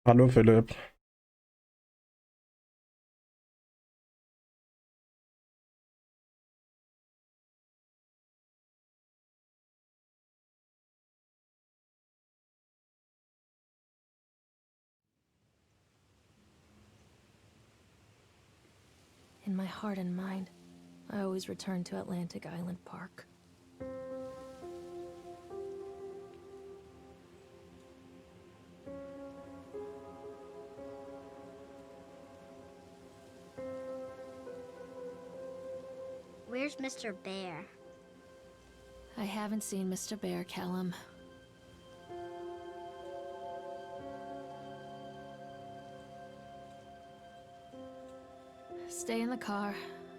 Hallo Philipp. In my heart and mind, I always return to Atlantic Island Park. Where's Mr. Bear? I haven't seen Mr. Bear, Callum. Stay in the car.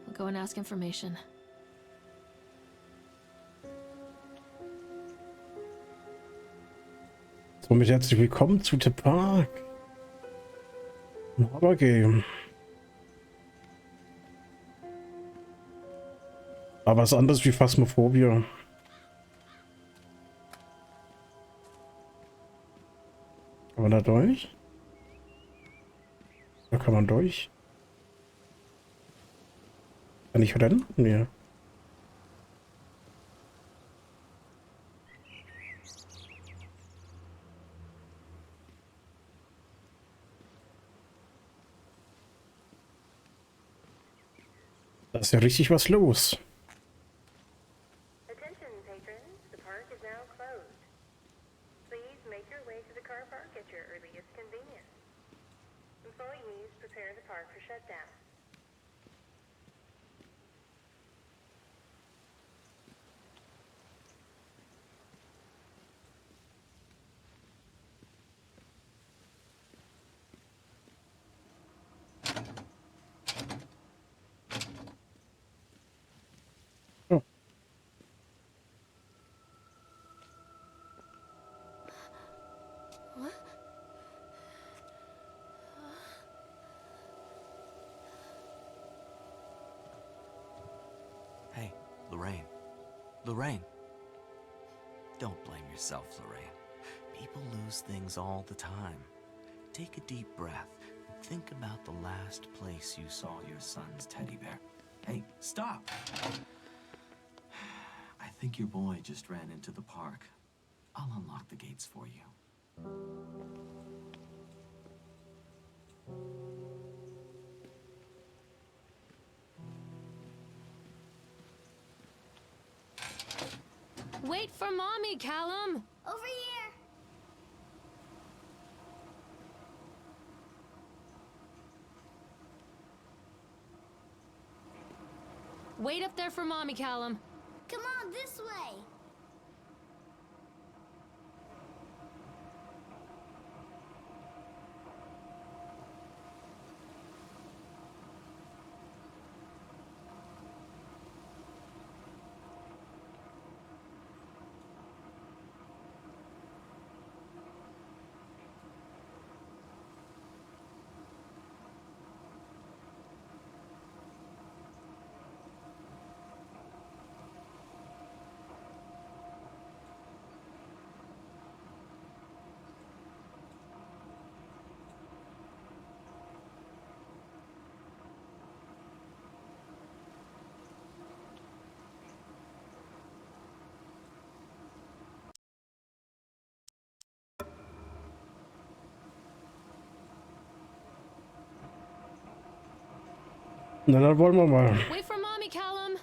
I'll go and ask information. Somit herzlich willkommen zu The Park. Ein Horror-Game. Aber was anderes wie Phasmophobia. Kann man da durch? Da kann man durch. Kann ich rennen? Nee. Da ist ja richtig was los. Attention patrons, the park is now closed. Please make your way to the car park at your earliest convenience. Employees prepare the park for shutdown. Oh. What? Hey, Lorraine. Lorraine. Don't blame yourself, Lorraine. People lose things all the time. Take a deep breath and think about the last place you saw your son's teddy bear. Hey, stop! I think your boy just ran into the park. I'll unlock the gates for you. Wait for Mommy, Callum! Over here! Wait up there for Mommy, Callum. Come on, this way! Na, dann wollen wir mal. Wait for Mommy, Callum!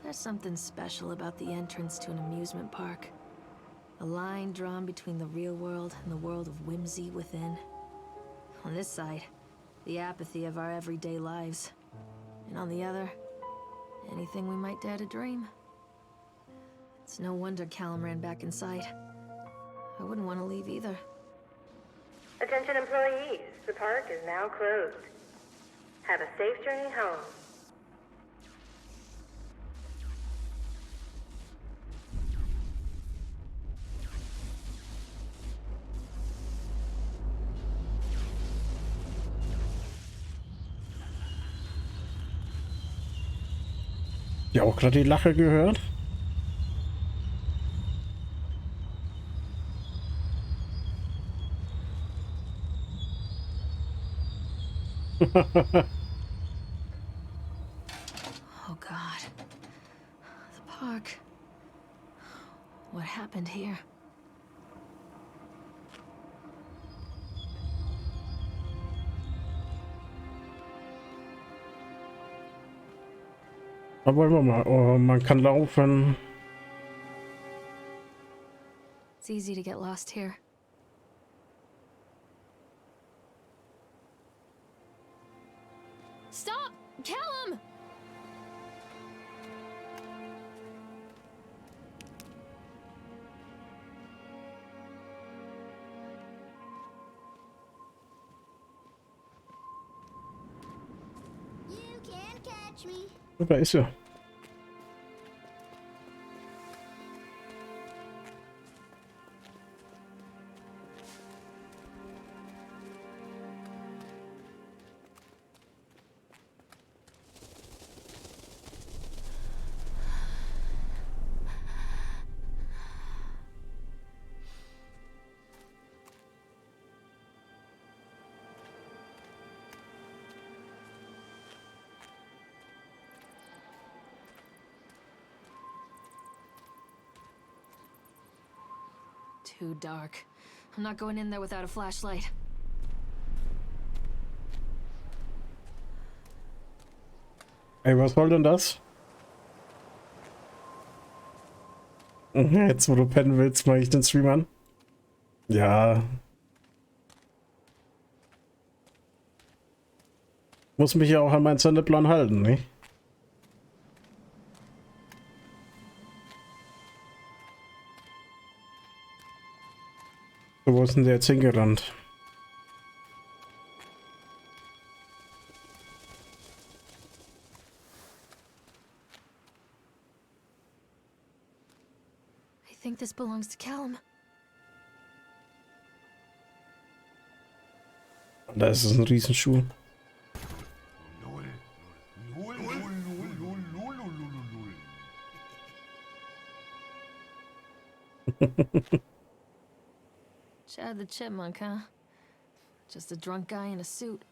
There's something special about the entrance to an amusement park. A line drawn between the real world and the world of whimsy within. On this side, the apathy of our everyday lives. And on the other, anything we might dare to dream. It's no wonder Callum ran back inside. I wouldn't want to leave either. Attention employees, the park is now closed. Have a safe journey home. Ja, auch gerade die Lache gehört. Oh God. The park. What happened here? Da wollen wir mal. Oh, man kann laufen. It's easy to get lost here. Stop! Callum! You can't catch me. Da ist er. Too dark. I'm not going in there without a flashlight. Ey, was soll denn das? Jetzt, wo du pennen willst, mache ich den Stream an. Ja. Muss mich ja auch an meinen Sendeplan halten, ne? Wo ist denn der jetzt hingerannt? I think this belongs to Callum. Da ist es ein Riesenschuh. Chad the Chipmunk, huh? Just a drunk guy in a suit.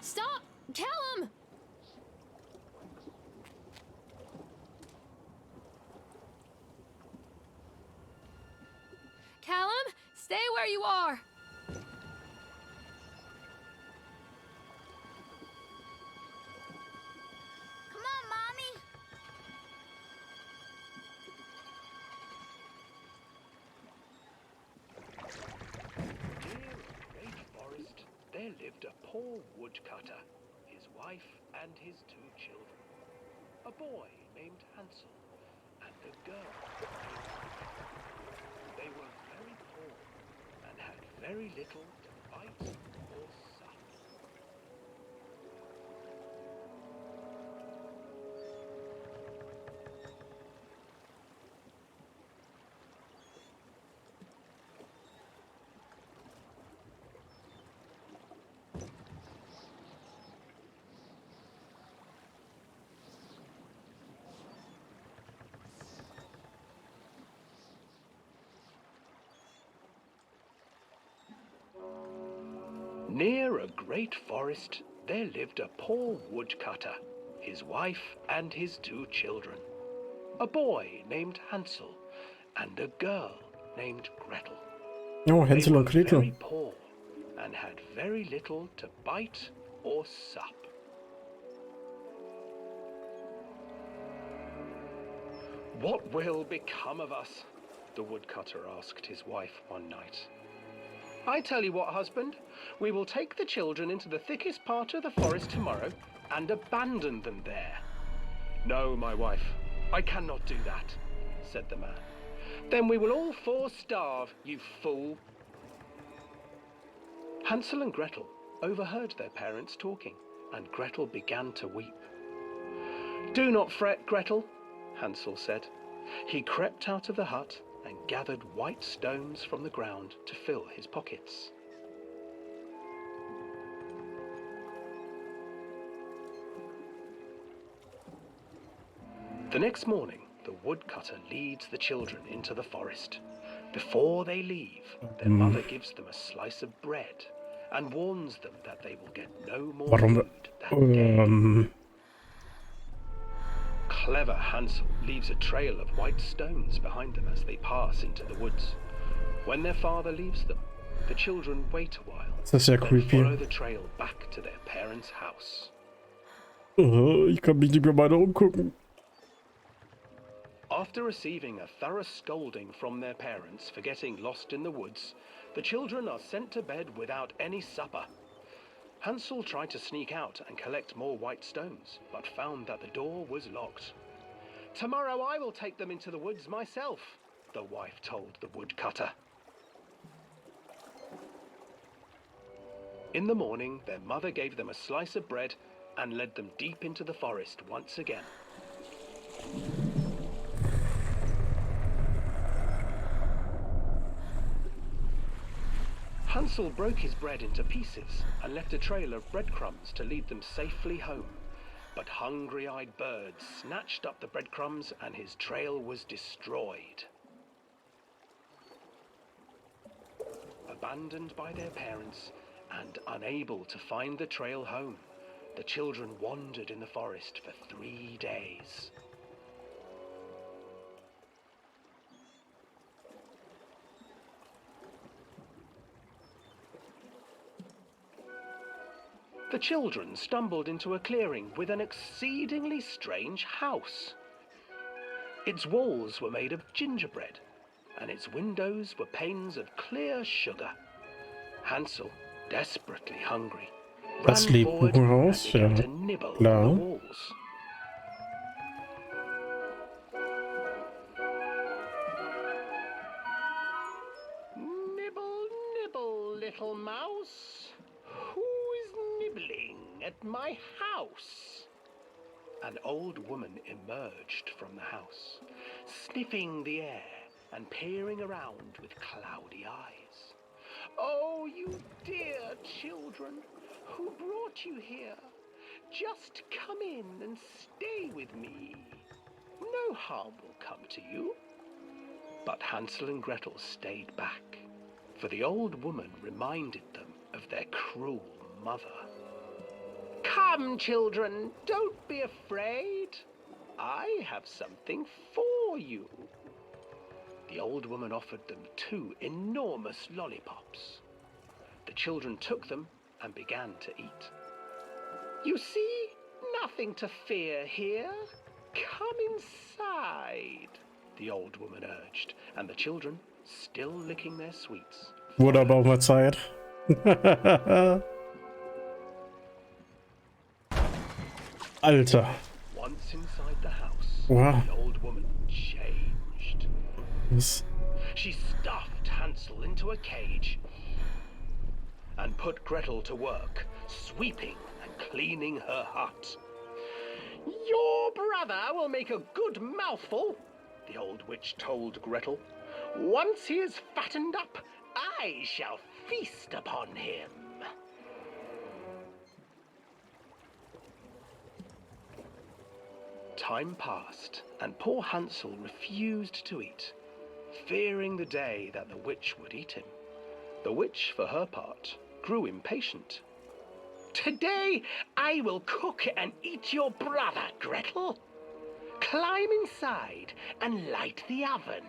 Stop! Callum! Callum, stay where you are! Come on, Mommy. There lived a poor woodcutter, his wife and his 2 children. A boy named Hansel and a girl named Gretel. They were very poor and had very little to bite or suck. Near a great forest, there lived a poor woodcutter, his wife and his 2 children. A boy named Hansel and a girl named Gretel. Oh, Hänsel und They were Gretel. very poor and had very little to bite or sup. What will become of us? The woodcutter asked his wife one night. I tell you what, husband, we will take the children into the thickest part of the forest tomorrow and abandon them there. No, my wife, I cannot do that, said the man. Then we will all 4 starve, you fool. Hansel and Gretel overheard their parents talking, and Gretel began to weep. "Do not fret, Gretel," Hansel said. He crept out of the hut and gathered white stones from the ground to fill his pockets. The next morning, the woodcutter leads the children into the forest. Before they leave, their mother gives them a slice of bread and warns them that they will get no more food that day. Clever Hansel leaves a trail of white stones behind them as they pass into the woods. When their father leaves them, the children wait a while, then follow the trail back to their parents' house. Ich kann mich nicht mehr weiter umgucken. After receiving a thorough scolding from their parents for getting lost in the woods, the children are sent to bed without any supper. Hansel tried to sneak out and collect more white stones, but found that the door was locked. "Tomorrow I will take them into the woods myself," the wife told the woodcutter. In the morning, their mother gave them a slice of bread and led them deep into the forest once again. Hansel broke his bread into pieces and left a trail of breadcrumbs to lead them safely home. But hungry-eyed birds snatched up the breadcrumbs and his trail was destroyed. Abandoned by their parents and unable to find the trail home, the children wandered in the forest for 3 days. The children stumbled into a clearing with an exceedingly strange house. Its walls were made of gingerbread, and its windows were panes of clear sugar. Hansel, desperately hungry, ran forward and began to nibble on the walls. "Nibble, nibble, little mouse. Who is nibbling at my house?" An old woman emerged from the house, sniffing the air and peering around with cloudy eyes. "Oh, you dear children, who brought you here? Just come in and stay with me. No harm will come to you." But Hansel and Gretel stayed back, for the old woman reminded them of their cruel mother. "Come, children, don't be afraid. I have something for you." The old woman offered them 2 enormous lollipops. The children took them and began to eat. "You see, nothing to fear here. Come inside," the old woman urged, and the children, still licking their sweets, Wurde aber auch mal Zeit. Alter. Once inside the house, Wow. the old woman changed. Was? She stuffed Hansel into a cage and put Gretel to work, sweeping and cleaning her hut. "Your brother will make a good mouthful," the old witch told Gretel. "Once he is fattened up, I shall feast upon him." Time passed, and poor Hansel refused to eat, fearing the day that the witch would eat him. The witch, for her part, grew impatient. "Today I will cook and eat your brother, Gretel. Climb inside and light the oven."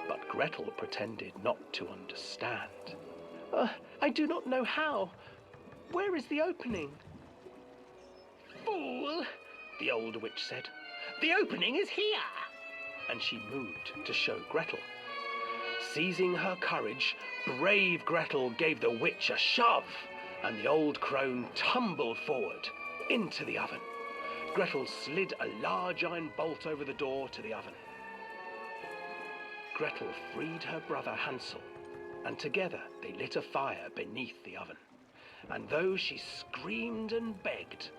But Gretel pretended not to understand. "I do not know how. Where is the opening?" "Fool," the old witch said. "The opening is here." And she moved to show Gretel. Seizing her courage, brave Gretel gave the witch a shove, and the old crone tumbled forward into the oven. Gretel slid a large iron bolt over the door to the oven. Gretel freed her brother Hansel and together they lit a fire beneath the oven. And though she screamed and begged,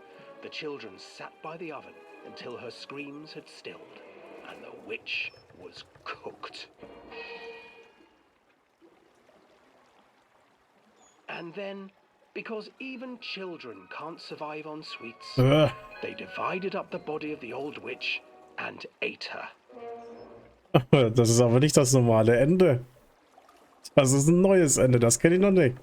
the children sat by the oven until her screams had stilled, and the witch was cooked. And then, because even children can't survive on sweets, they divided up the body of the old witch and ate her. Das ist aber nicht das normale Ende. Das ist ein neues Ende, das kenne ich noch nicht.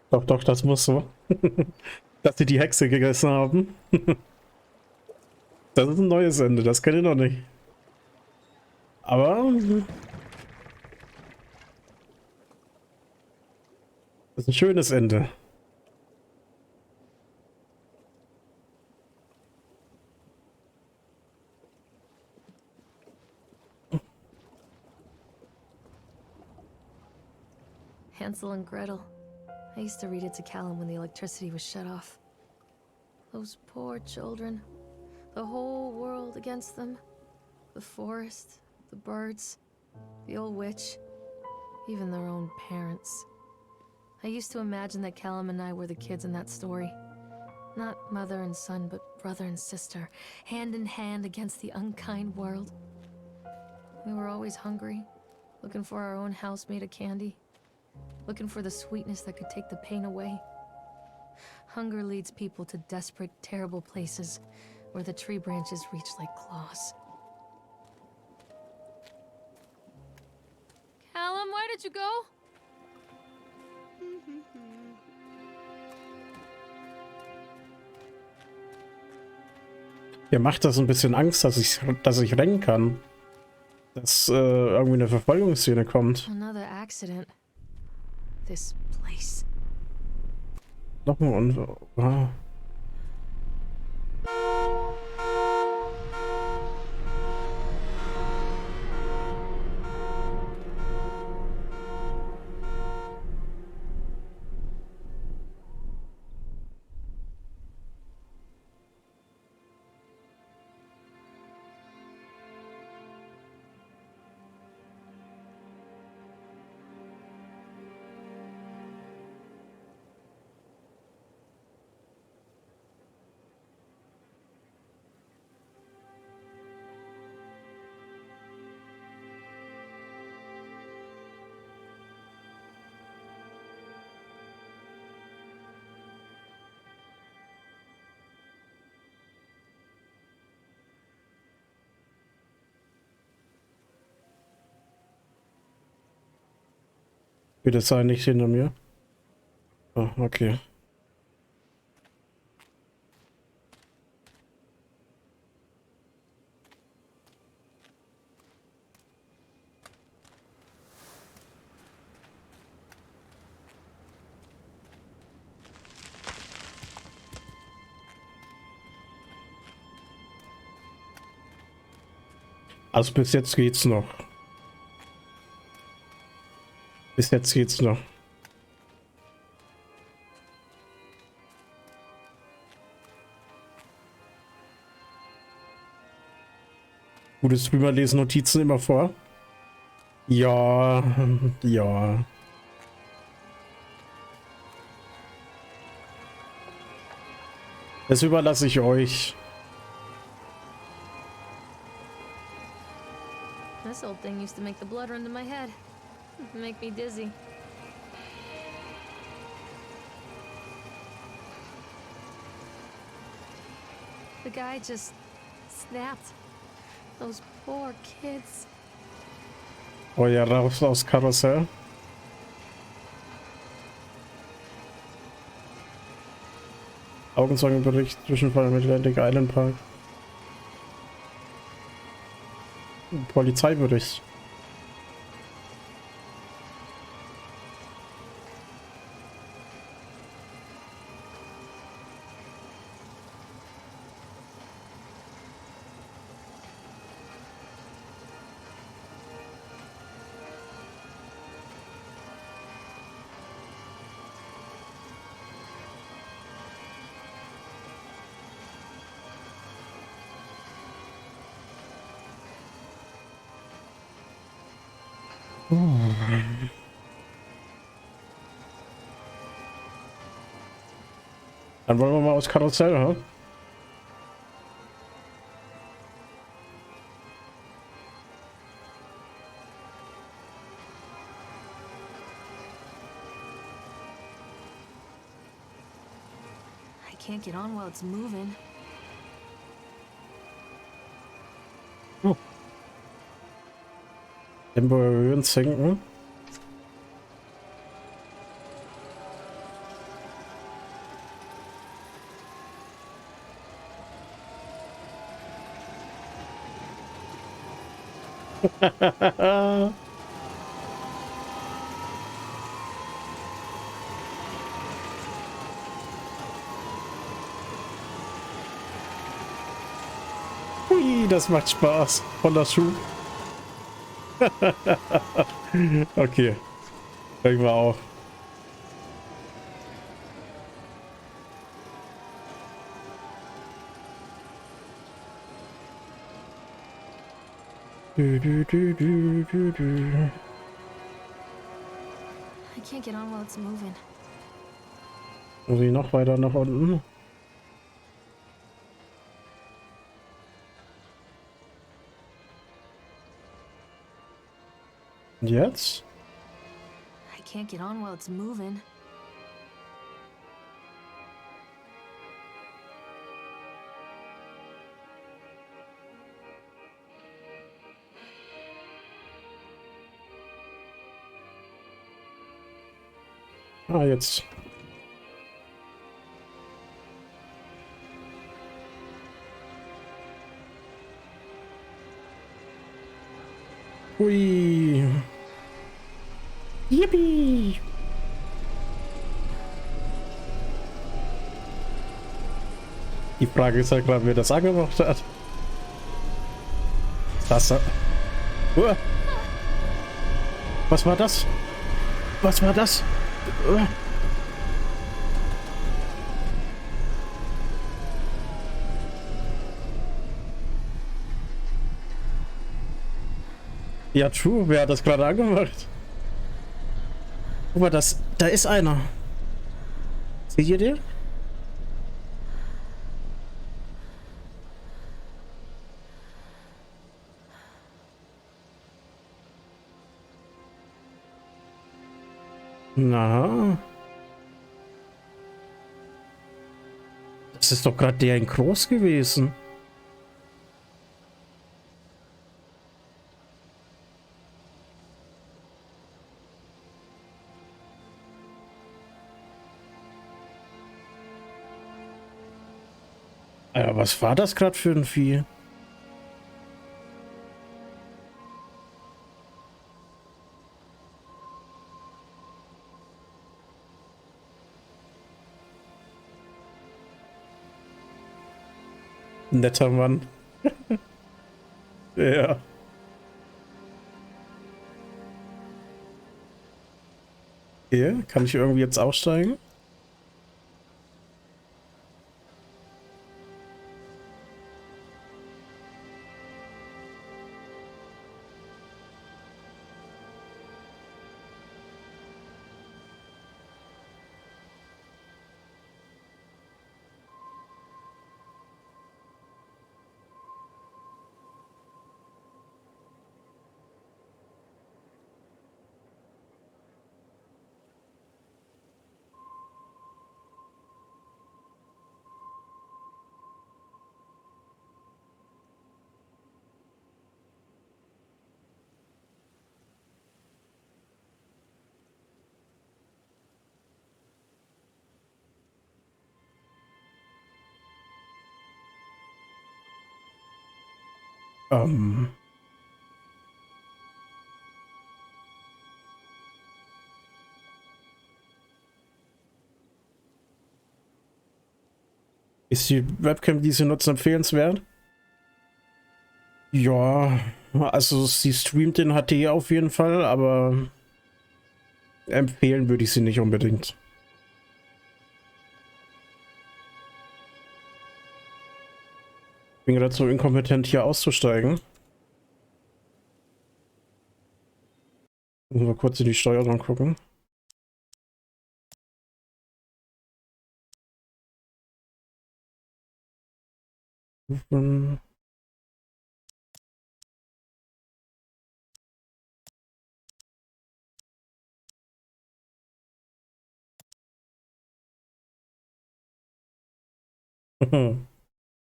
Doch, doch, das muss so. Dass sie die Hexe gegessen haben. Das ist ein neues Ende, das kenne ich noch nicht. Aber das ist ein schönes Ende. Hansel and Gretel. I used to read it to Callum when the electricity was shut off. Those poor children. The whole world against them. The forest, the birds, the old witch, even their own parents. I used to imagine that Callum and I were the kids in that story. Not mother and son, but brother and sister, hand in hand against the unkind world. We were always hungry, looking for our own house made of candy. Looking for the sweetness that could take the pain away. Hunger leads people to desperate, terrible places where the tree branches reach like claws. Callum, where did you go? Mir macht das ein bisschen Angst, dass ich rennen kann. Dass irgendwie eine Verfolgungsszene kommt. Another accident. This place. Nochmal und. Ah. Bitte sei nicht hinter mir. Ah, okay. Also bis jetzt geht's noch. Bis jetzt geht's noch. Gutes Streamer lesen Notizen immer vor. Ja, ja. Das überlasse ich euch. This old thing used to make the blood run to my head. Make me dizzy. The guy just snapped. Those poor kids. Oh ja, raus aus Karussell. Augenzeugenbericht Zwischenfall im Atlantic Island Park. Polizeibericht. Dann wollen wir mal aus Karussell, ha? I can't get on while it's moving. Tempo erhöhen, senken. Hui, das macht Spaß. Voller Schuh. Okay. Denken wir auch. I can't get on while it's moving. Muss ich noch weiter nach unten? Und jetzt? I can't get on while it's moving. Ah, jetzt. Hui. Yippie. Die Frage ist halt gerade, wer das angemacht hat. Das. Was war das? Was war das? Ja, true. Wer hat das gerade angemacht? Guck mal, da ist einer. Seht ihr den? Na. Das ist doch gerade der in groß gewesen. Ja, was war das gerade für ein Vieh? Netter Mann. Ja. Hier, kann ich irgendwie jetzt aussteigen? Ähm. Ist die Webcam, die Sie nutzen, empfehlenswert? Ja, also sie streamt in HD auf jeden Fall, aber empfehlen würde ich sie nicht unbedingt. Bin gerade so inkompetent hier auszusteigen. Müssen wir kurz in die Steuerung gucken.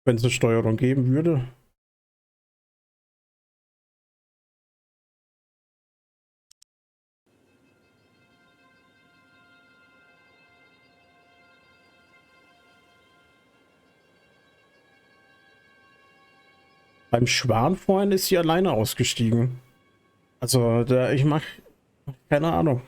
Wenn es eine Steuerung geben würde. Beim Schwan vorhin ist sie alleine ausgestiegen. Also, ich mach keine Ahnung.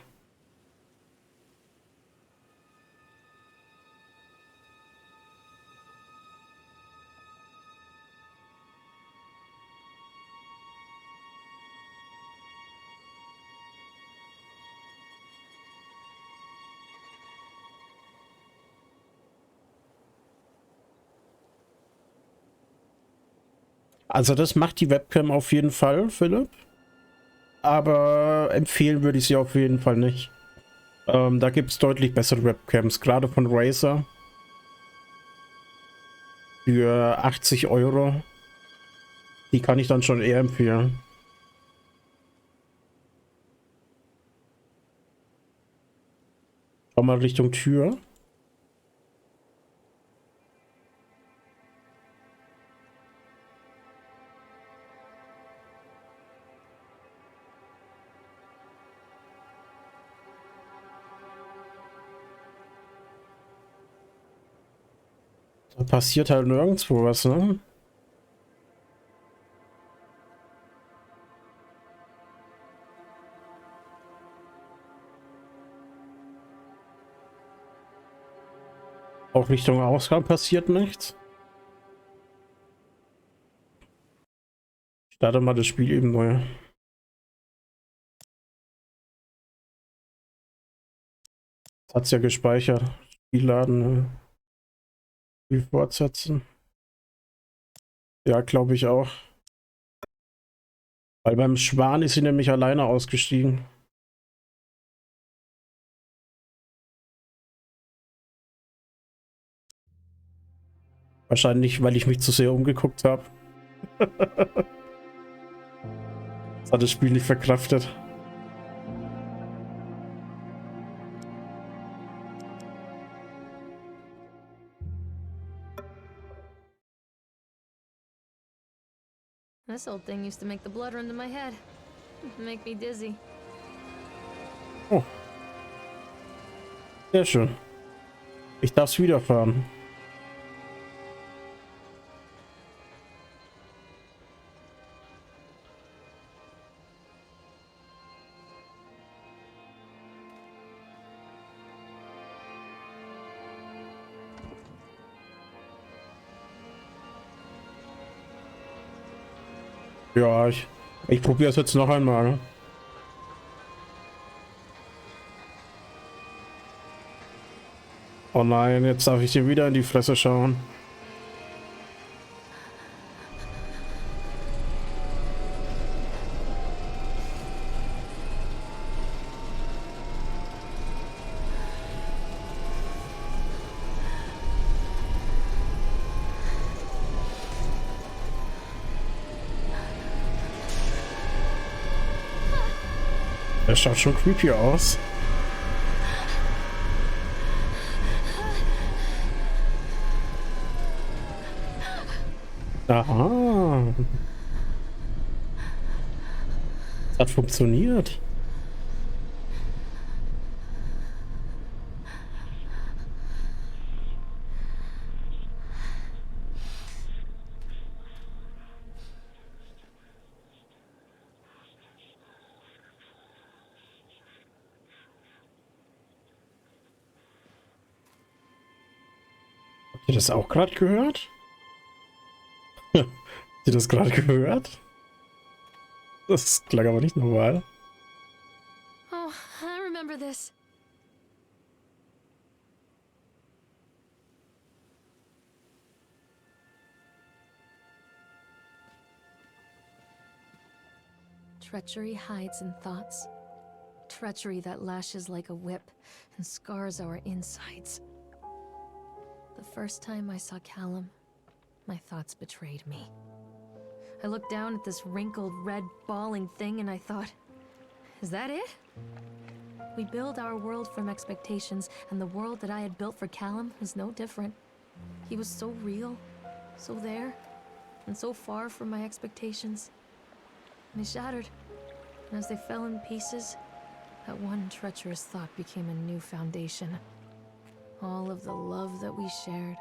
Also, das macht die Webcam auf jeden Fall, Philipp. Aber empfehlen würde ich sie auf jeden Fall nicht. Da gibt es deutlich bessere Webcams, gerade von Razer. Für 80 Euro. Die kann ich dann schon eher empfehlen. Schau mal Richtung Tür. Da passiert halt nirgendwo was, ne? Auch Richtung Ausgang passiert nichts. Ich starte mal das Spiel eben neu. Das hat's ja gespeichert. Spiel laden, ne? Spiel fortsetzen. Ja, glaube ich auch. Weil beim Schwan ist sie nämlich alleine ausgestiegen. Wahrscheinlich, weil ich mich zu sehr umgeguckt habe. Das hat das Spiel nicht verkraftet. This old thing used to make the blood run to my head. Make me dizzy. Oh. Sehr schön. Ich darf es wieder fahren. Ja, ich probiere es jetzt noch einmal. Oh nein, jetzt darf ich dir wieder in die Fresse schauen. Das schaut schon creepy aus. Aha. Das hat funktioniert. Habt ihr das auch gerade gehört? Habt ihr das gerade gehört? Das klang aber nicht normal. Oh, I remember this. Treachery hides in thoughts. Treachery that lashes like a whip and scars our insides. The first time I saw Callum, my thoughts betrayed me. I looked down at this wrinkled, red, bawling thing and I thought, is that it? We build our world from expectations, and the world that I had built for Callum was no different. He was so real, so there, and so far from my expectations. And they shattered, and as they fell in pieces, that one treacherous thought became a new foundation. All of the love that we shared,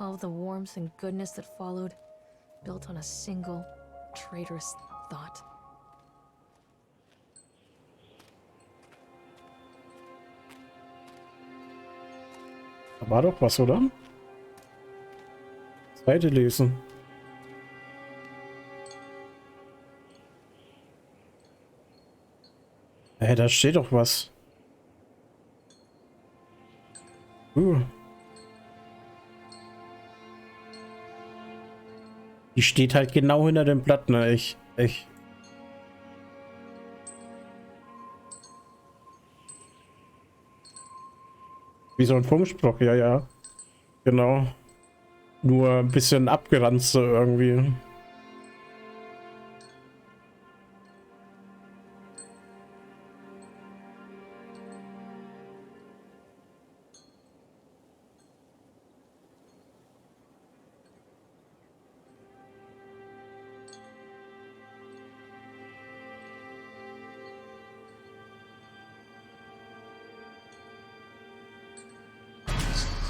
all of the warmth and goodness that followed, built on a single, traitorous thought. Da war doch was, oder? Seite lesen. Da steht doch was. Die steht halt genau hinter dem Blatt, ne? Ich. Wie so ein Funkspruch, ja, ja. Genau. Nur ein bisschen abgeranzt irgendwie.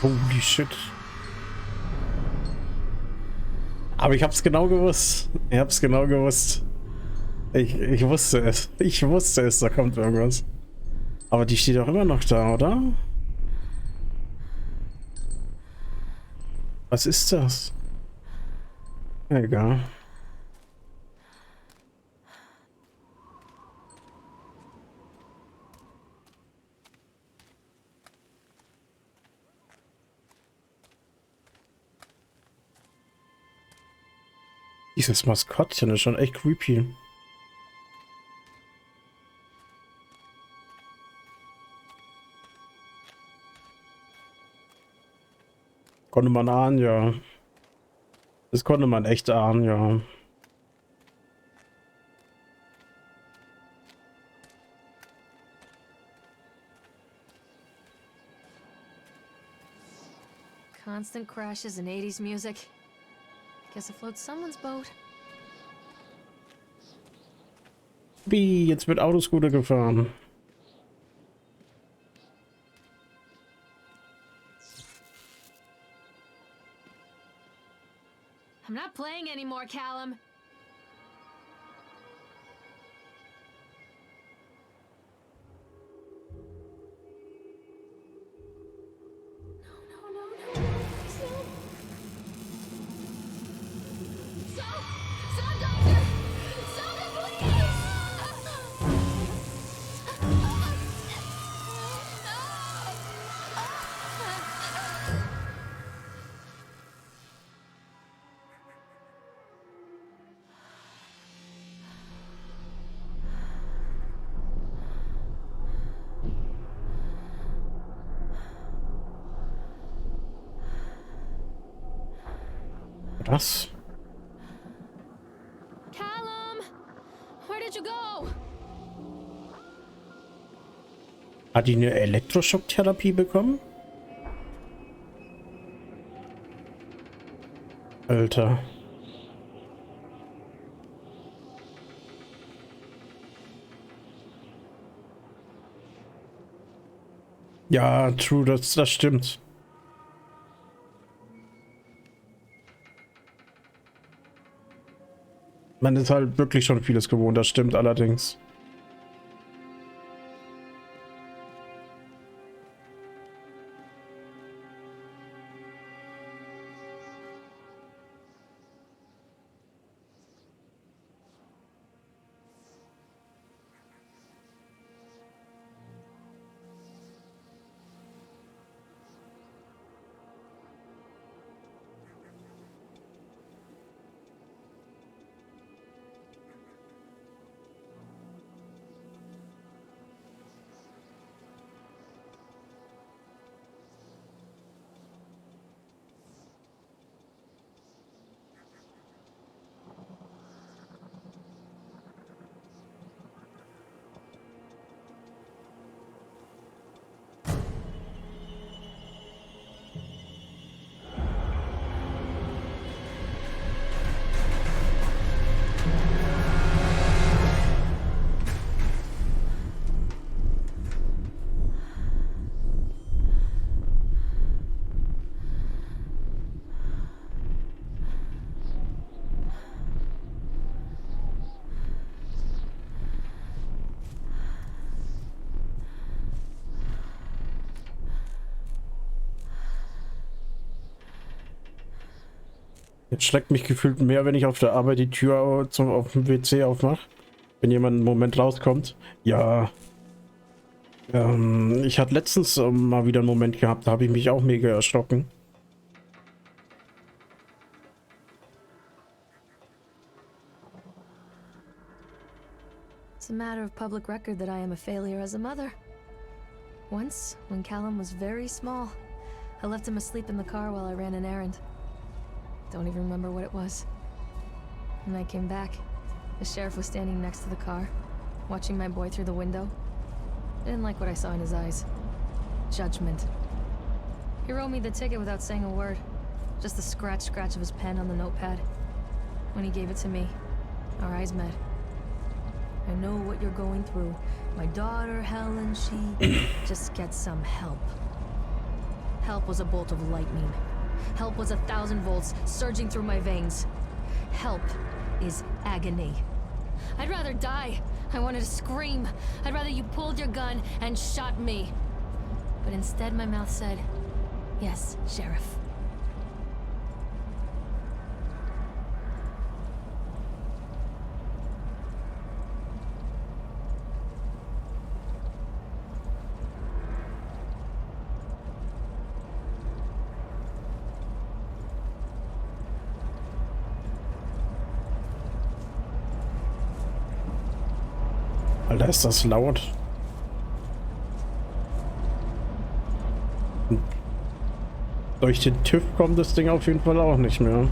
Holy shit. Aber ich hab's genau gewusst. Ich hab's genau gewusst. Ich wusste es. Ich wusste es, da kommt irgendwas. Aber die steht doch immer noch da, oder? Was ist das? Egal. Dieses Maskottchen ist schon echt creepy. Konnte man ahnen, ja. Das konnte man echt ahnen, ja. Constant crashes and 80s music. Guess it floats someone's boat. Wie, jetzt wird Autoscooter gefahren. I'm not playing anymore, Callum. Was? Callum, where did you go? Hat die eine Elektroschocktherapie bekommen? Alter. Ja, true, das stimmt. Man ist halt wirklich schon vieles gewohnt, das stimmt allerdings. Jetzt schreckt mich gefühlt mehr, wenn ich auf der Arbeit die Tür auf dem WC aufmache. Wenn jemand einen Moment rauskommt. Ja. Ich hatte letztens mal wieder einen Moment gehabt, da habe ich mich auch mega erschrocken. It's a matter of public record that I am a failure as a mother. Once, when Callum was very small, I left him asleep in the car while I ran an errand. Don't even remember what it was. When I came back, the sheriff was standing next to the car, watching my boy through the window. I didn't like what I saw in his eyes. Judgment. He wrote me the ticket without saying a word. Just the scratch of his pen on the notepad. When he gave it to me, our eyes met. I know what you're going through. My daughter, Helen, she just gets some help. Help was a bolt of lightning. Help was 1,000 volts surging through my veins. Help is agony. I'd rather die. I wanted to scream. I'd rather you pulled your gun and shot me. But instead my mouth said, yes, Sheriff. Alter, ist das laut. Durch den TÜV kommt das Ding auf jeden Fall auch nicht mehr.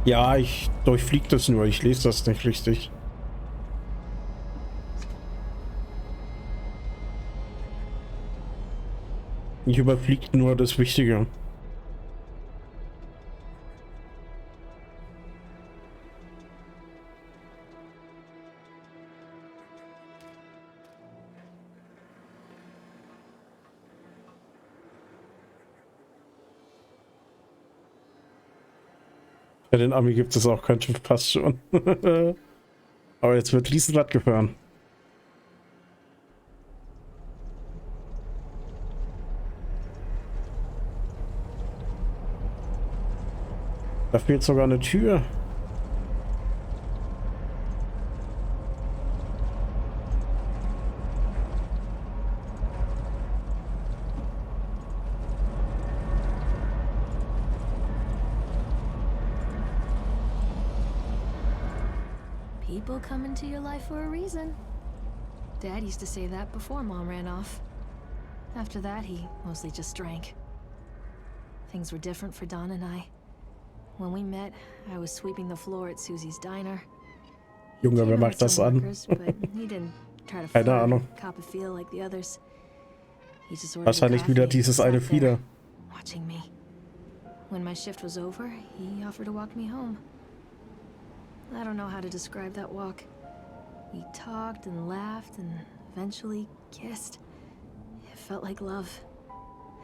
Ja, ich durchfliege das nur, ich lese das nicht richtig. Ich überfliege nur das Wichtige. Bei den Ami gibt es auch kein Schiff, passt schon. Aber jetzt wird Riesenrad gefahren. Da fehlt sogar eine Tür. People come into your life for a reason. Dad used to say that before Mom ran off. After that, he mostly just drank. Things were different for Don and I. When we met, I was sweeping the floor at Susie's diner. Junge, wer macht das an? Keine Ahnung. Wahrscheinlich wieder dieses eine Fieder. Watching me. When my shift was over, he offered to walk me home. I don't know how to describe that walk. We talked and laughed and eventually kissed. It felt like love.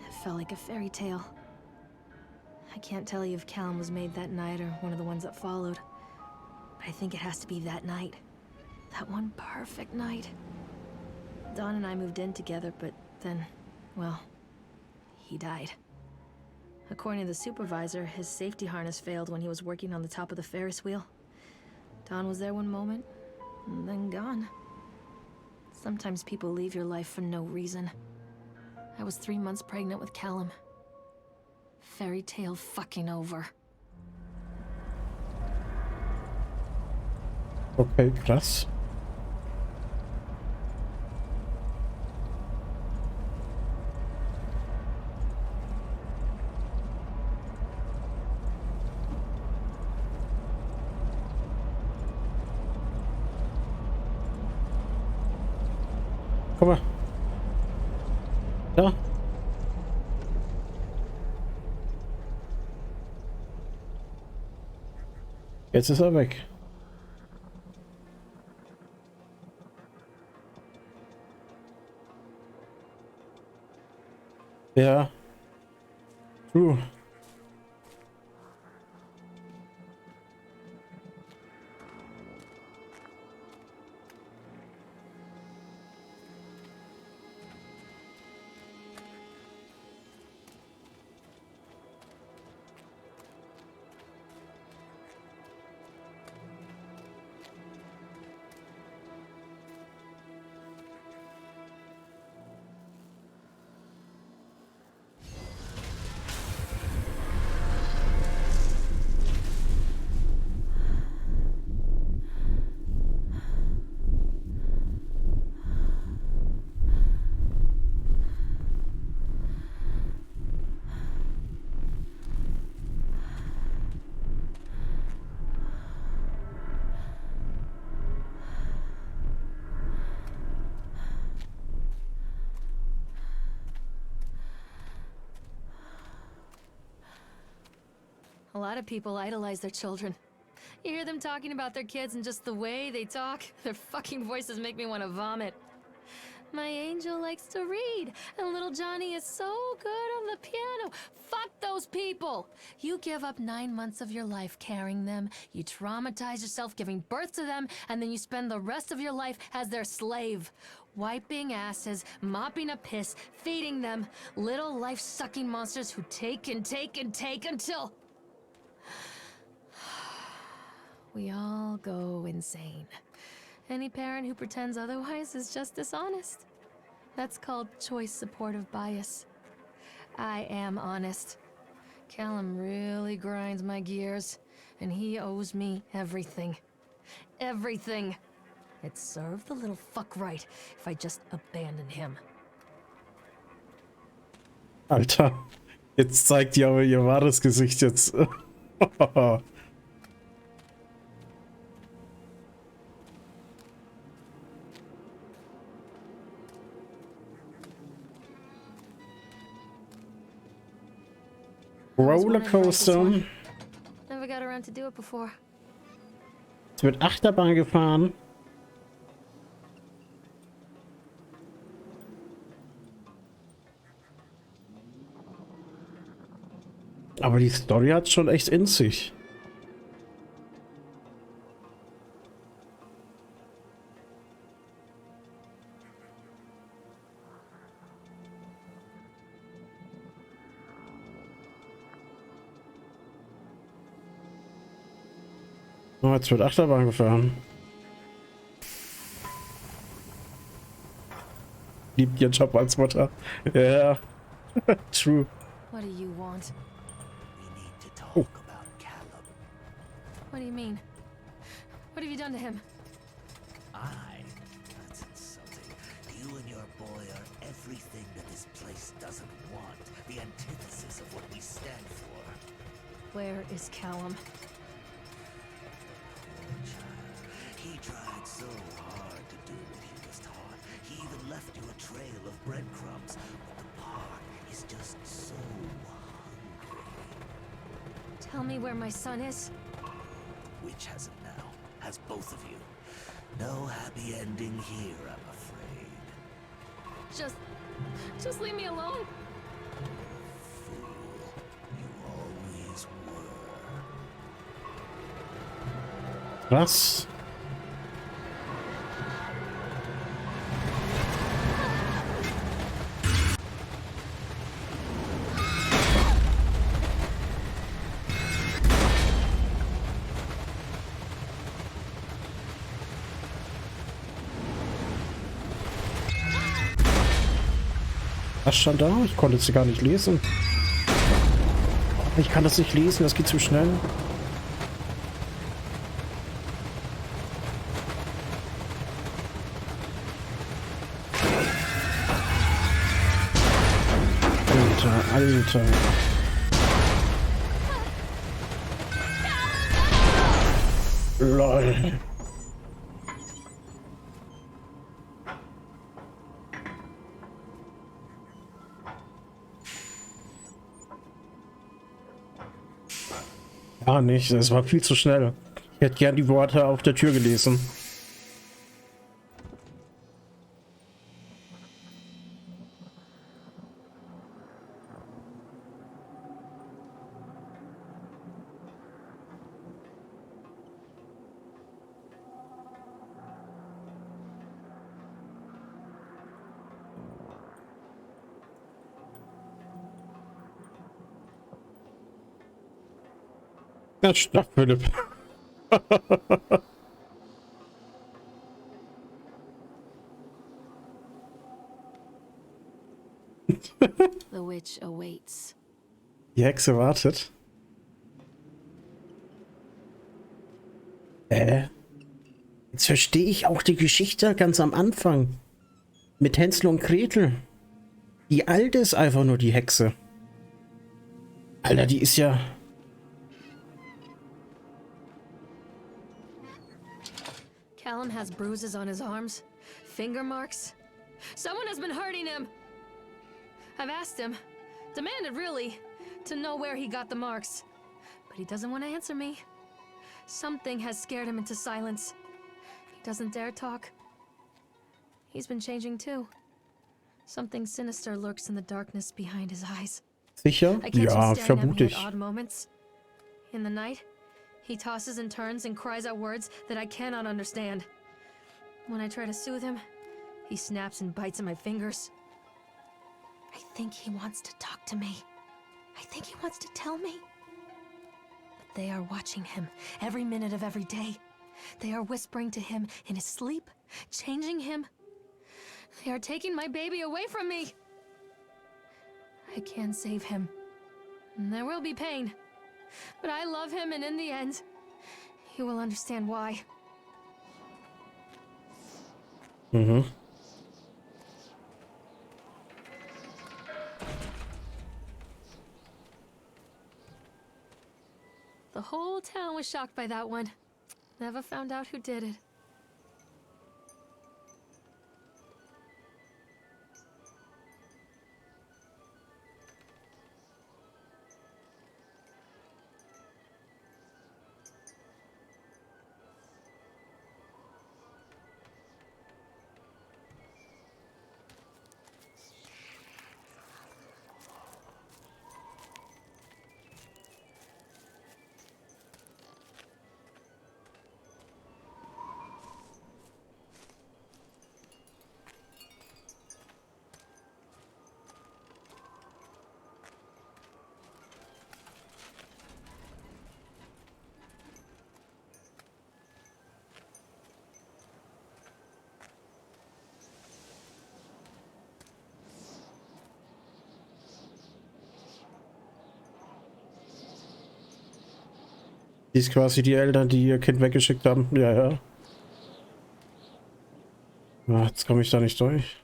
It felt like a fairy tale. I can't tell you if Callum was made that night or one of the ones that followed. But I think it has to be that night. That one perfect night. Don and I moved in together, but then, well, he died. According to the supervisor, his safety harness failed when he was working on the top of the Ferris wheel. Don was there one moment, and then gone. Sometimes people leave your life for no reason. I was 3 months pregnant with Callum. Fairy tale fucking over. Okay, krass. Komm mal. Da. Jetzt ist er weg. Ja. lot of people idolize their children. You hear them talking about their kids and just the way they talk, their fucking voices make me want to vomit. My angel likes to read, and little Johnny is so good on the piano. Fuck those people! You give up 9 months of your life carrying them, you traumatize yourself giving birth to them, and then you spend the rest of your life as their slave. Wiping asses, mopping up piss, feeding them. Little life-sucking monsters who take and take and take until... we all go insane. Any parent who pretends otherwise is just dishonest. That's called choice supportive bias. I am honest. Callum really grinds my gears, and he owes me everything. Everything. It'd serve the little fuck right if I just abandon him. Alter, jetzt zeigt ihr aber ihr wahres Gesicht jetzt. Rollercoaster. Never got around to do it before. Es wird Achterbahn gefahren. Aber die Story hat schon echt in sich. Oh, jetzt wird Achterbahn gefahren. Liebt ihren Job als Mutter. Ja, true. What do you want? We need to talk about Callum. What do you mean? What have you done to him? That's insulting. You and your boy are everything that this place doesn't want. The antithesis of what we stand for. Where is Callum? He tried so hard to do what he was taught. He even left you a trail of breadcrumbs. But the park is just so hungry. Tell me where my son is. Which has him now? Has both of you. No happy ending here, I'm afraid. Just leave me alone. Fool. You always were. Was? Was stand da? Ich konnte sie gar nicht lesen. Ich kann das nicht lesen, das geht zu schnell. Alter. LOL. Ja, nicht. Das war viel zu schnell. Ich hätte gern die Worte auf der Tür gelesen. Ja, stopp, Philipp. The witch awaits. Die Hexe wartet. Jetzt verstehe ich auch die Geschichte ganz am Anfang. Mit Hänsel und Gretel. Die Alte ist einfach nur die Hexe. Alter, die ist ja... Callum has bruises on his arms, finger marks. Someone has been hurting him. I've asked him, demanded really, to know where he got the marks. but he doesn't want to answer me. Something has scared him into silence. He doesn't dare talk. He's been changing too. Something sinister lurks in the darkness behind his eyes. Sicher? I catch Ja, him staring at vermute me at ich. odd moments. In the night, he tosses and turns and cries out words that I cannot understand. When I try to soothe him, he snaps and bites at my fingers. I think he wants to talk to me. I think he wants to tell me. But they are watching him every minute of every day. They are whispering to him in his sleep, changing him. They are taking my baby away from me. I can save him. There will be pain. But I love him, and in the end, he will understand why. Mhm. The whole town was shocked by that one. Never found out who did it. Die ist quasi die Eltern, die ihr Kind weggeschickt haben. Ja, ja. Ah, jetzt komme ich da nicht durch.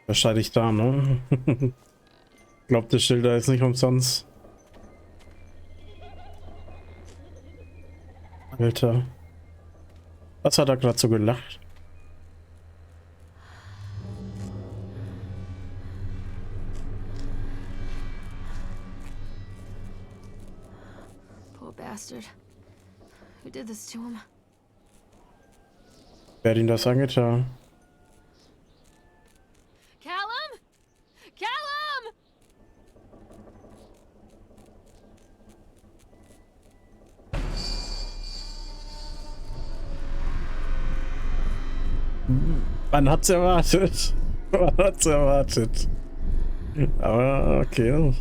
Wahrscheinlich da, ne? Glaubt, das Schild da ist nicht umsonst. Alter. Was hat er gerade so gelacht? Poor bastard. Who did this to him? Wer hat ihn das angetan? Callum? Callum! Man hat's erwartet. Man hat's erwartet. Aber okay.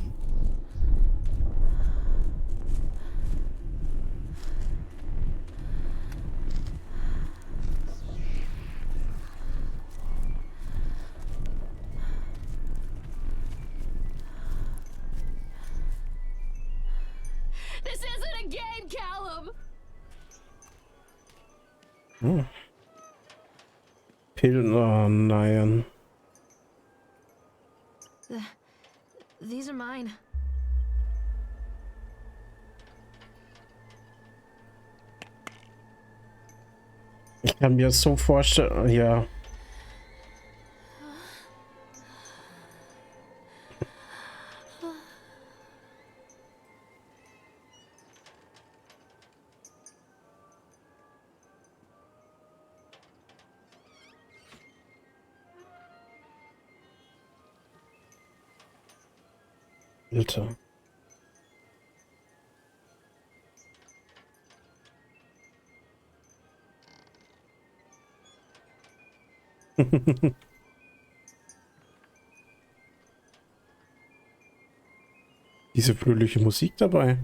This isn't a game, Callum! Hm. Pillen, oh nein. These are mine. Ich kann mir so vorstellen, ja. Alter. Diese fröhliche Musik dabei.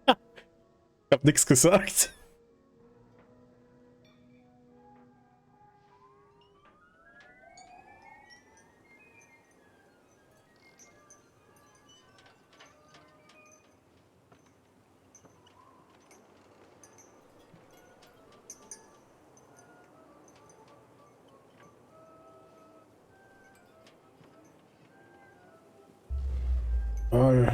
Ich hab nichts gesagt. Toll.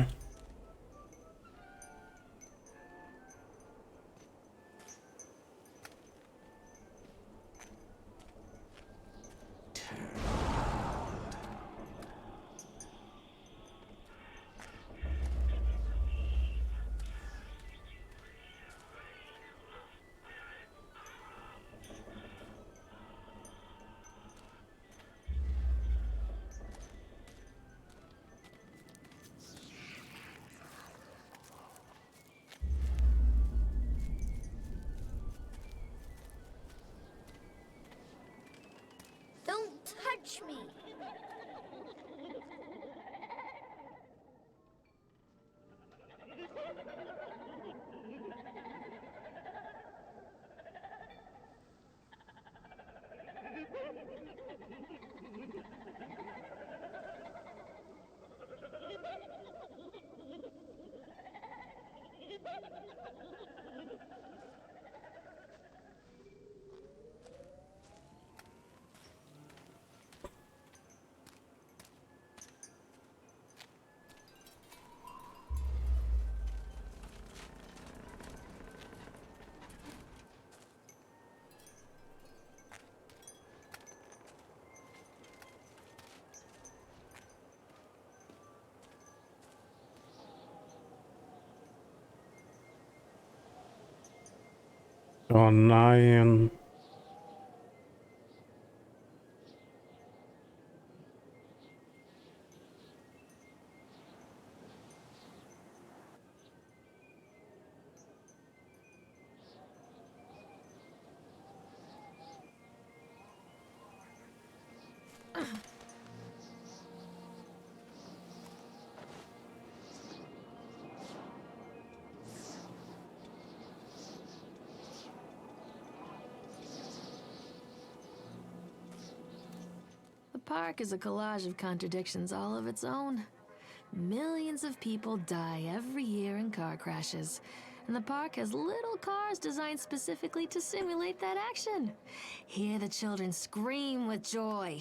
Don't touch me. Oh nein. The park is a collage of contradictions all of its own. Millions of people die every year in car crashes, and the park has little cars designed specifically to simulate that action. Hear the children scream with joy.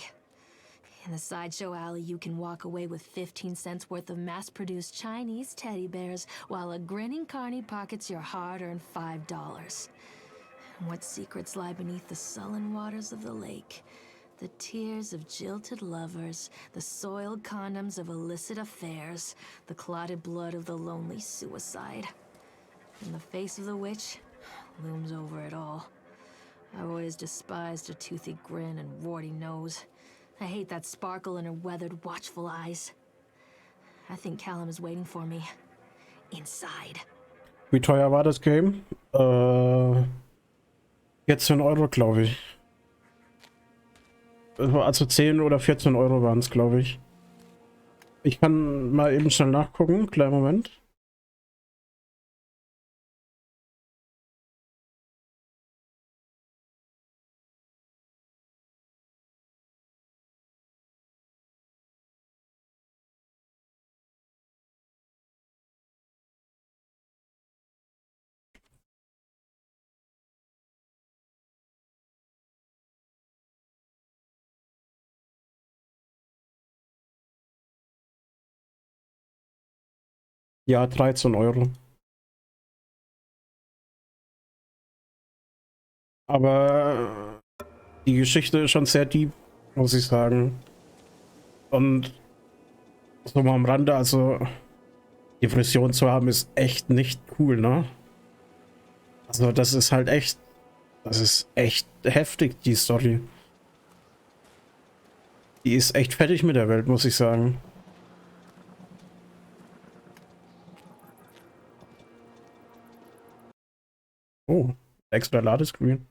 In the sideshow alley, you can walk away with 15 cents worth of mass-produced Chinese teddy bears, while a grinning carny pockets your hard-earned $5. And what secrets lie beneath the sullen waters of the lake? The tears of jilted lovers, the soiled condoms of illicit affairs, the clotted blood of the lonely suicide. And the face of the witch looms over it all. I've always despised her toothy grin and warty nose. I hate that sparkle in her weathered, watchful eyes. I think Callum is waiting for me. Inside. Wie teuer war das Game? 14 Euro, glaube ich. Also 10 oder 14 Euro waren es, glaube ich. Ich kann mal eben schnell nachgucken. Kleinen Moment. Ja, 13 Euro. Aber die Geschichte ist schon sehr deep, muss ich sagen. Und so mal am Rande, also Depression zu haben, ist echt nicht cool, ne? Also das ist halt echt, das ist echt heftig, die Story. Die ist echt fertig mit der Welt, muss ich sagen. Oh, extra Ladescreen.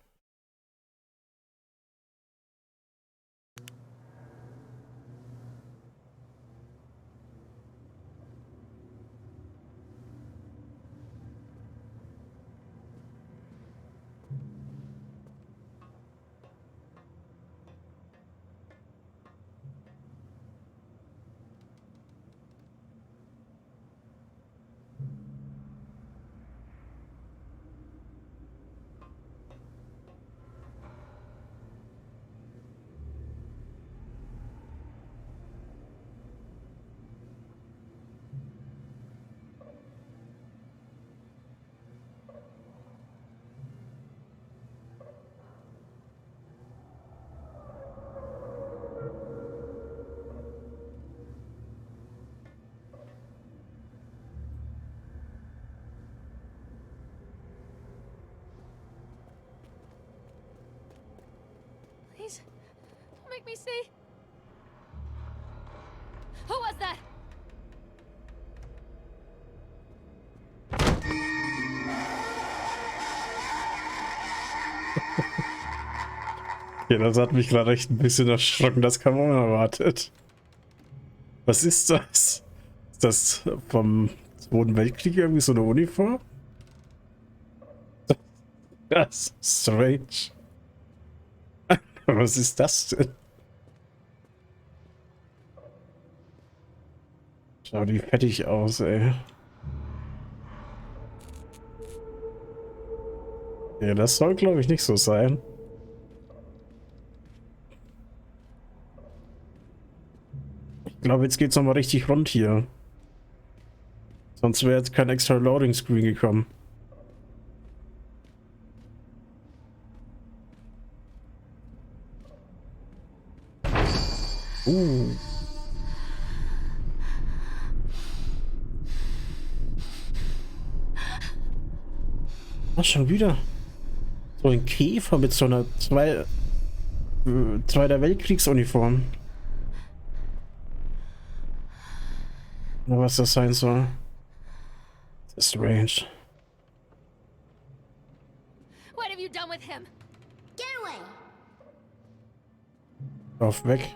make me see? Who was that? Ja, das hat mich gerade echt ein bisschen erschrocken. Das kann man unerwartet. Was ist das? Ist das vom Zweiten Weltkrieg irgendwie so eine Uniform? Das ist strange. Was ist das denn? Schau die fettig aus, ey. Ja, das soll, glaube ich, nicht so sein. Ich glaube, jetzt geht's nochmal richtig rund hier. Sonst wäre jetzt kein extra Loading Screen gekommen. Was schon wieder? So ein Käfer mit so einer Zweiter Weltkriegsuniform. Oder was das sein soll. Das ist strange. What have you done with him? Get away! Lauf weg.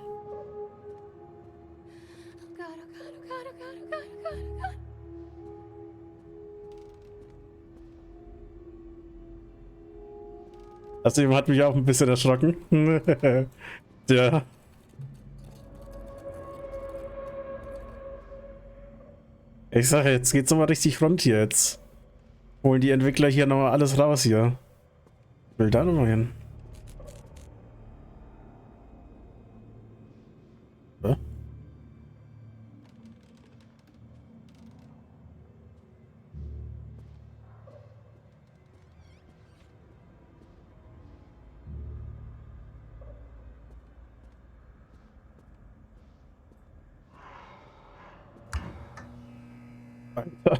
Oh God, oh God, oh God, oh God, oh God, oh God, oh God. Das eben hat mich auch ein bisschen erschrocken. Ja. Ich sage, jetzt geht's nochmal richtig rund hier jetzt. Holen die Entwickler hier nochmal alles raus hier. Ich will da nochmal hin. Hä? Alter.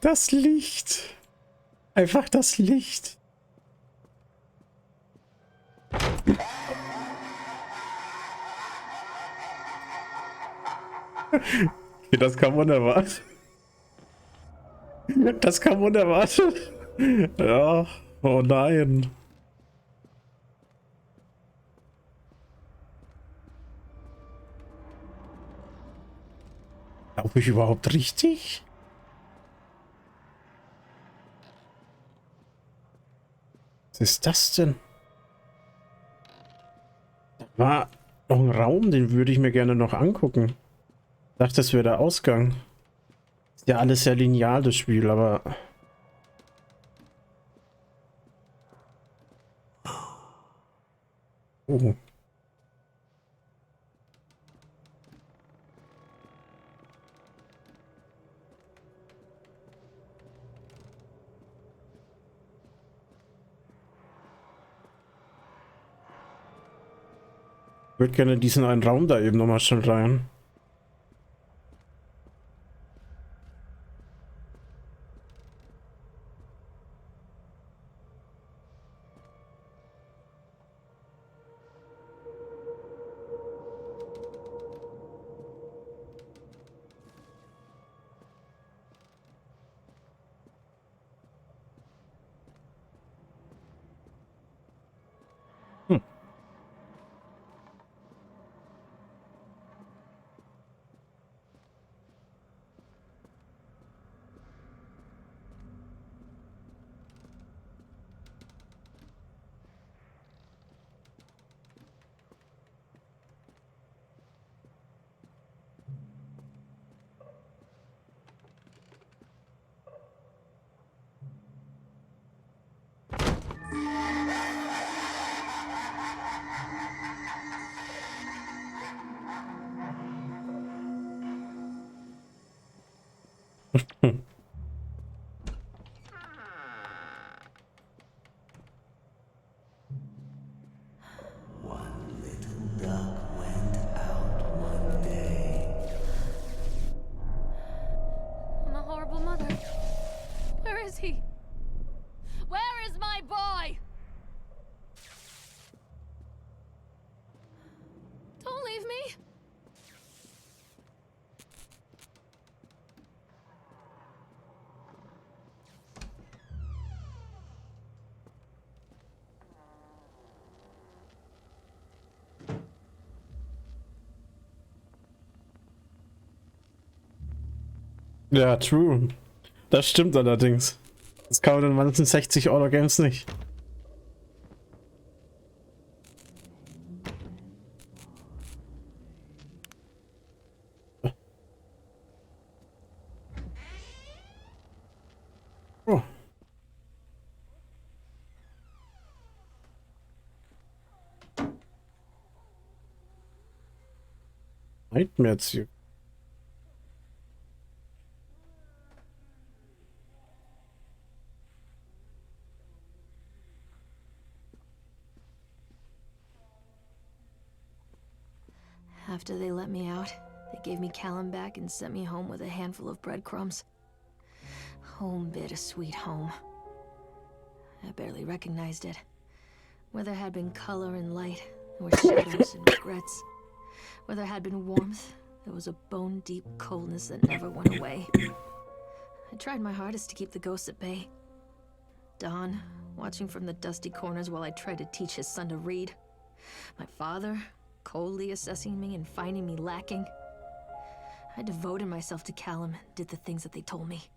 Das Licht. Einfach das Licht. Okay, das kam unerwartet. Das kam unerwartet. Ja, oh nein. Laufe ich überhaupt richtig? Was ist das denn? Da war noch ein Raum, den würde ich mir gerne noch angucken. Ich dachte, das wäre der Ausgang. Ist ja alles sehr lineal, das Spiel, aber... Oh. Ich würde gerne diesen einen Raum da eben nochmal schon rein. I'm a horrible mother. Where is he? Where is my boy? Ja, true. Das stimmt allerdings. Das kann man in manchen 60 € Games nicht. Oh. Nightmares hier. After they let me out, they gave me Callum back and sent me home with a handful of breadcrumbs. Home, bittersweet home. I barely recognized it. Where there had been color and light, there were shadows and regrets. Where there had been warmth, there was a bone-deep coldness that never went away. I tried my hardest to keep the ghosts at bay. Don, watching from the dusty corners while I tried to teach his son to read. My father, coldly assessing me and finding me lacking. I devoted myself to Callum and did the things that they told me.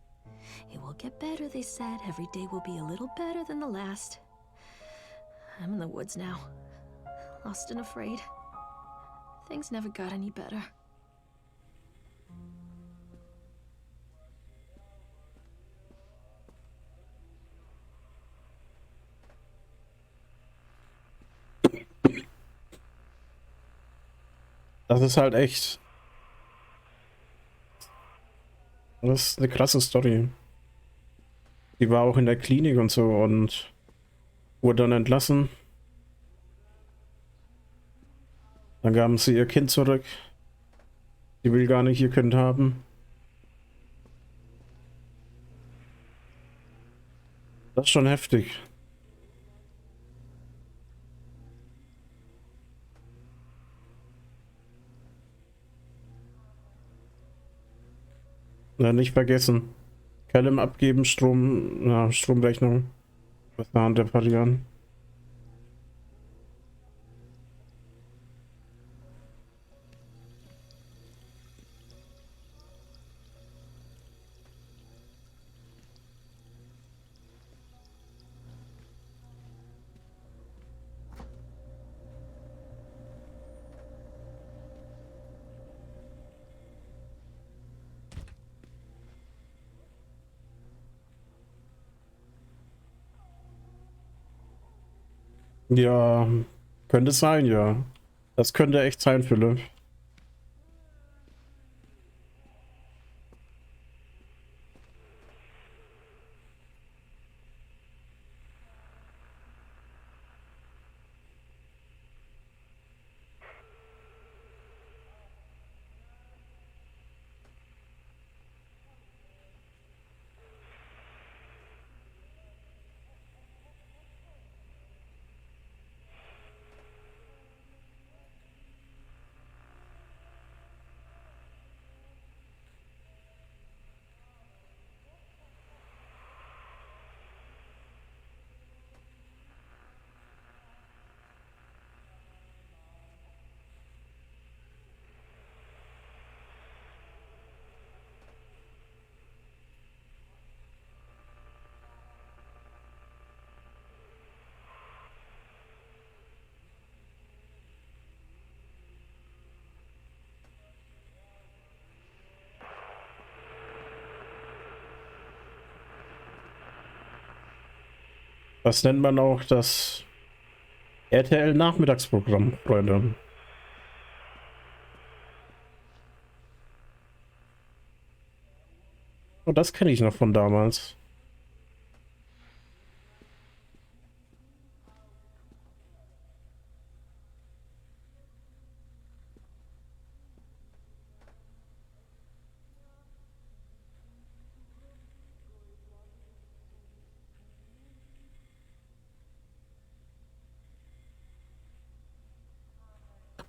It will get better, they said. Every day will be a little better than the last. I'm in the woods now, lost and afraid. Things never got any better. Das ist halt echt. Das ist eine krasse Story. Die war auch in der Klinik und so und wurde dann entlassen. Dann gaben sie ihr Kind zurück. Die will gar nicht ihr Kind haben. Das ist schon heftig. Na, nicht vergessen. Callum abgeben, Stromrechnung. Was da an reparieren. Ja, könnte sein, ja. Das könnte echt sein, Philipp. Das nennt man auch das RTL-Nachmittagsprogramm, Freunde. Oh, das kenne ich noch von damals.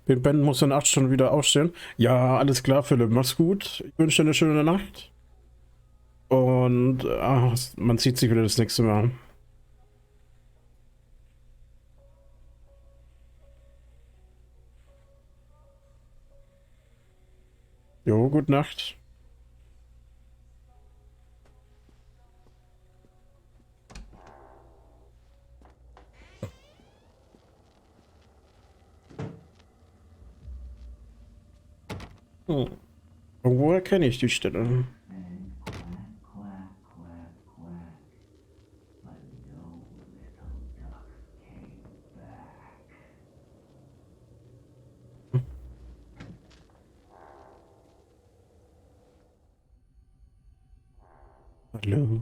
Ben muss in 8 Stunden wieder aufstehen. Ja, alles klar, Philipp. Mach's gut. Ich wünsche dir eine schöne Nacht. Und man sieht sich wieder das nächste Mal. Jo, gute Nacht. Hm. Woher kenne ich die Stelle? Hallo?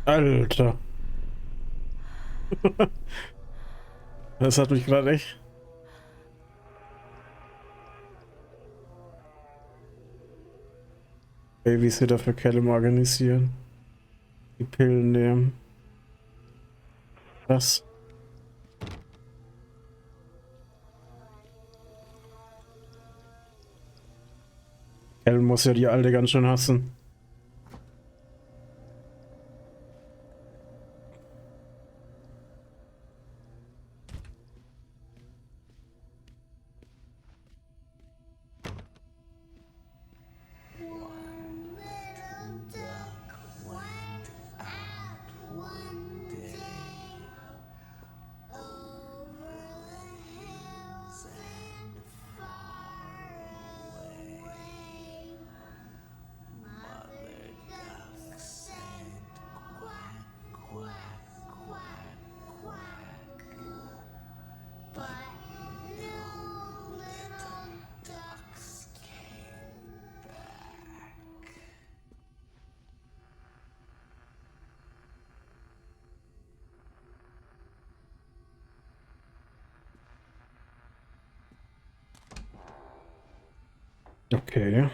Alter. Das hat mich gerade echt. Babysitter für Callum organisieren. Die Pillen nehmen. Was? Callum muss ja die Alte ganz schön hassen. Okay.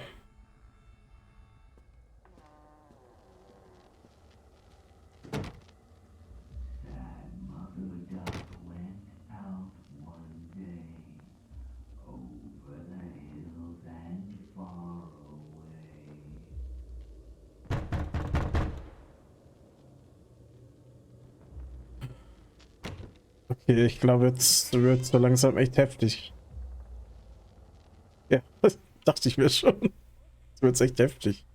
Okay, ich glaube, jetzt wird es so langsam echt heftig. Ja, das dachte ich mir schon. Jetzt wird es echt heftig.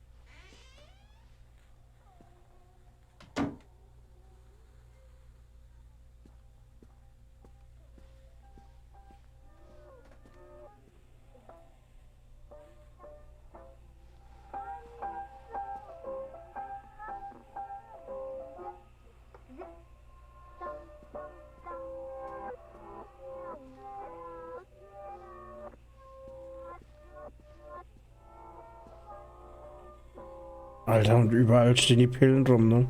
Alter, und überall stehen die Pillen drum, ne?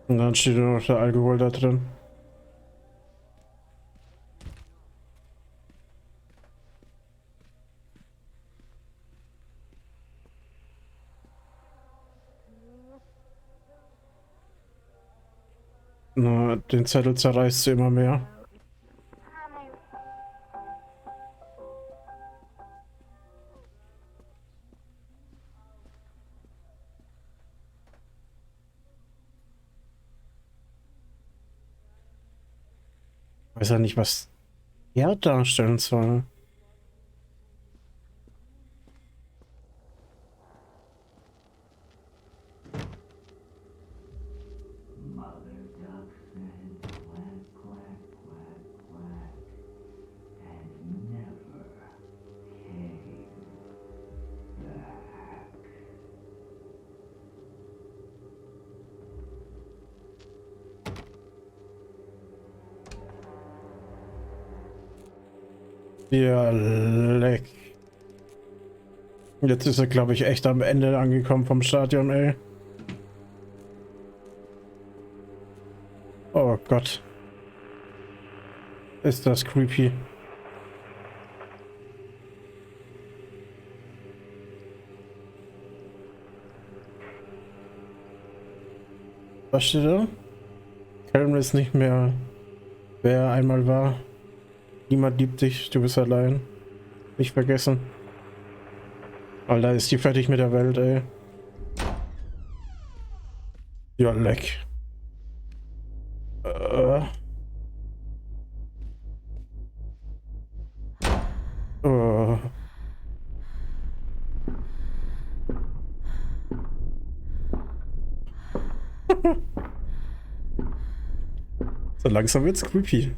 Und dann steht nur noch der Alkohol da drin. Na, den Zettel zerreißt sie immer mehr. Weiß ja nicht, was er darstellen soll. Ja, leck. Jetzt ist er, glaube ich, echt am Ende angekommen vom Stadion, ey. Oh Gott. Ist das creepy. Was steht da? Köln ist nicht mehr, wer er einmal war. Niemand liebt dich, du bist allein. Nicht vergessen. Alter, ist die fertig mit der Welt, ey. Ja, leck. Oh. So langsam wird's creepy.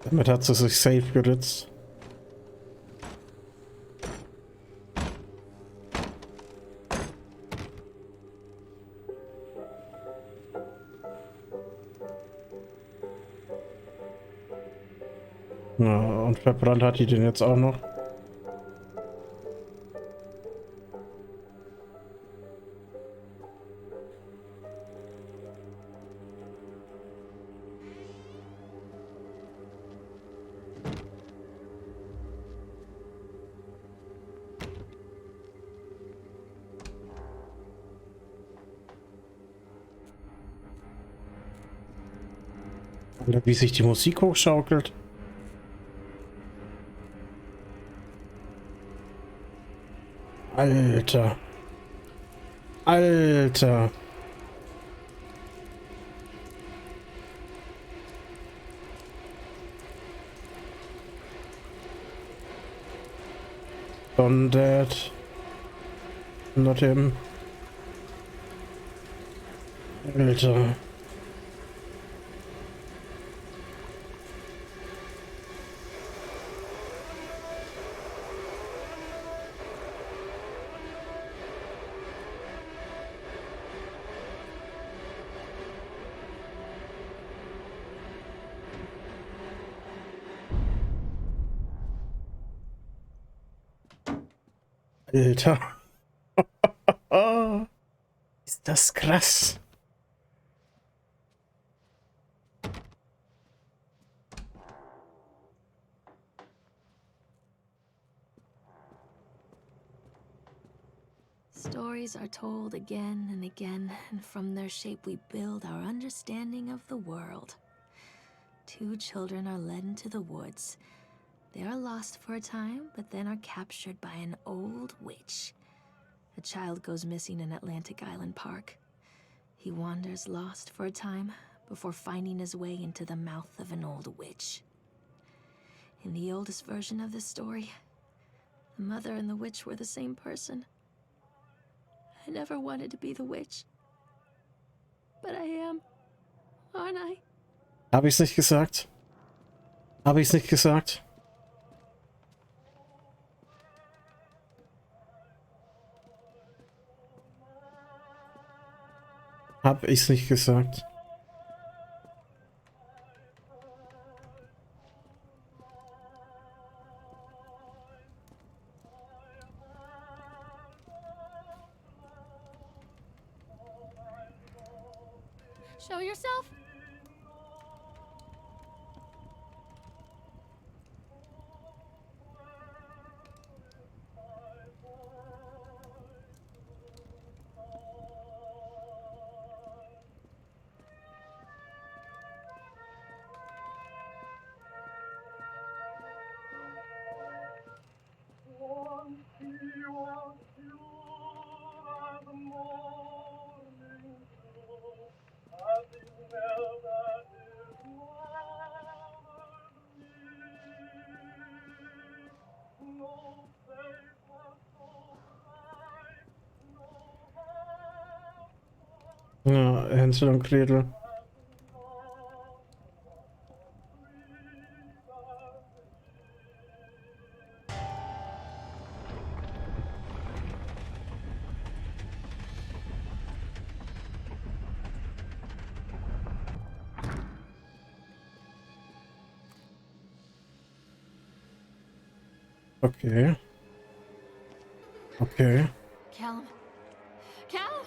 Damit hat sie sich safe geritzt. Ja, und verbrannt hat die den jetzt auch noch. Oder wie sich die Musik hochschaukelt. Alter. Alter. Don Dad. Not him. Alter. Alter. Ist das krass. Stories are told again and again, and from their shape we build our understanding of the world. Two children are led into the woods. They are lost for a time, but then are captured by an old witch. A child goes missing in Atlantic Island Park. He wanders lost for a time before finding his way into the mouth of an old witch. In the oldest version of this story, the mother and the witch were the same person. I never wanted to be the witch. But I am, aren't I? Habe ich's nicht gesagt? Habe ich's nicht gesagt? Hab ich's nicht gesagt? Show yourself? Ja, Hänsel und Gretel. Okay. Okay. Callum. Callum!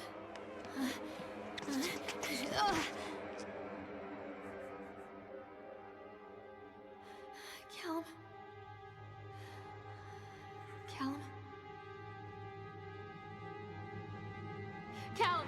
Callum. Callum. Callum!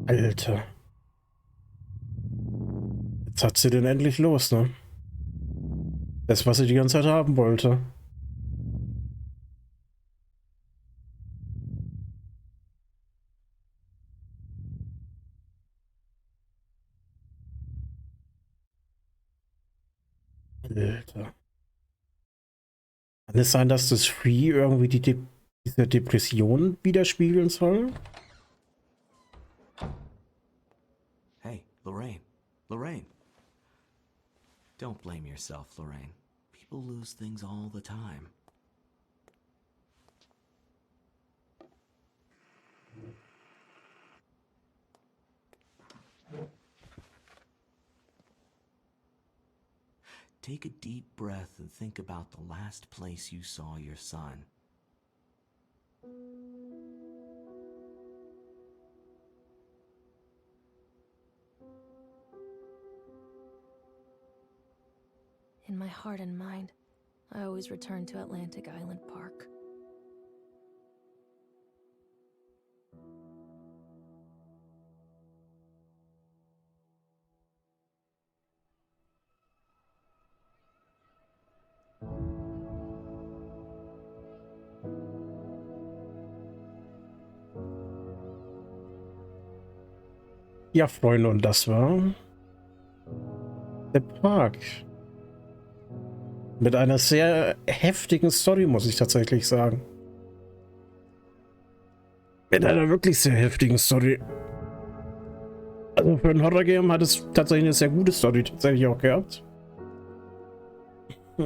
Alter. Jetzt hat sie den endlich los, ne? Das, was sie die ganze Zeit haben wollte. Alter. Kann es sein, dass das Free irgendwie diese Depression widerspiegeln soll? Hey, Lorraine. Lorraine. Don't blame yourself, Lorraine. People lose things all the time. Take a deep breath and think about the last place you saw your son. In my heart and mind, I always return to Atlantic Island Park. Ja, Freunde, und das war der Park. Mit einer sehr heftigen Story, muss ich tatsächlich sagen. Mit einer wirklich sehr heftigen Story. Also für ein Horror-Game hat es tatsächlich eine sehr gute Story tatsächlich auch gehabt.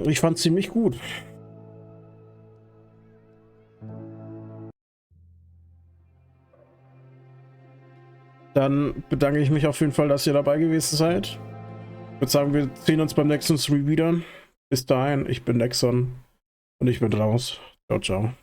Ich fand es ziemlich gut. Dann bedanke ich mich auf jeden Fall, dass ihr dabei gewesen seid. Ich würde sagen, wir sehen uns beim nächsten Stream wieder. Bis dahin, ich bin NeXXon und ich bin raus. Ciao, ciao.